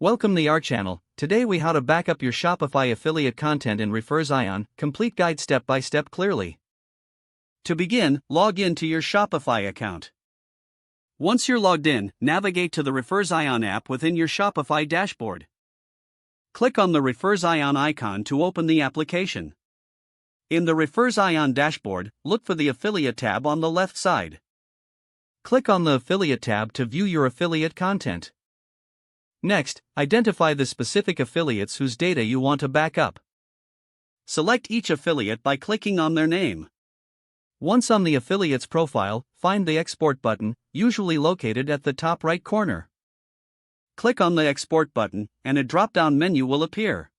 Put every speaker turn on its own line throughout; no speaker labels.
Welcome to our channel. Today we how to back up your Shopify affiliate content in Refersion, complete guide step by step clearly. To begin, log in to your Shopify account. Once you're logged in, navigate to the Refersion app within your Shopify dashboard. Click on the Refersion icon to open the application. In the Refersion dashboard, look for the Affiliate tab on the left side. Click on the Affiliate tab to view your affiliate content. Next, identify the specific affiliates whose data you want to back up. Select each affiliate by clicking on their name. Once on the affiliate's profile, find the Export button, usually located at the top right corner. Click on the Export button, and a drop-down menu will appear.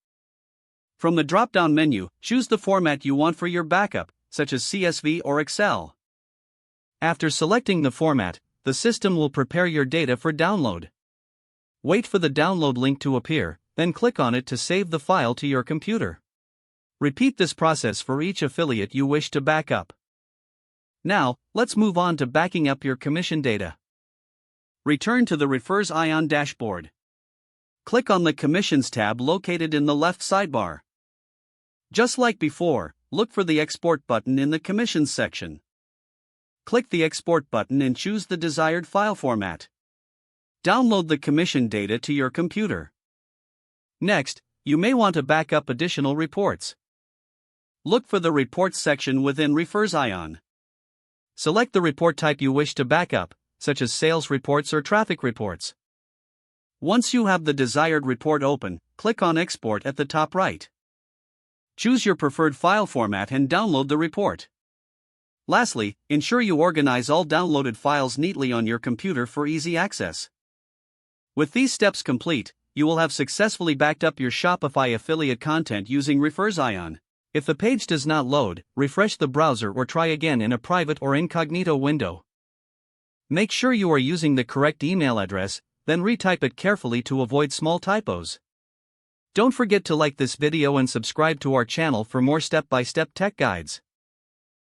From the drop-down menu, choose the format you want for your backup, such as CSV or Excel. After selecting the format, the system will prepare your data for download. Wait for the download link to appear, then click on it to save the file to your computer. Repeat this process for each affiliate you wish to back up. Now, let's move on to backing up your commission data. Return to the Refersion dashboard. Click on the Commissions tab located in the left sidebar. Just like before, look for the Export button in the Commissions section. Click the Export button and choose the desired file format. Download the commission data to your computer. Next, you may want to back up additional reports. Look for the Reports section within Refersion. Select the report type you wish to back up, such as sales reports or traffic reports. Once you have the desired report open, click on Export at the top right. Choose your preferred file format and download the report. Lastly, ensure you organize all downloaded files neatly on your computer for easy access. With these steps complete, you will have successfully backed up your Shopify affiliate content using Refersion. If the page does not load, refresh the browser or try again in a private or incognito window. Make sure you are using the correct email address, then retype it carefully to avoid small typos. Don't forget to like this video and subscribe to our channel for more step-by-step tech guides.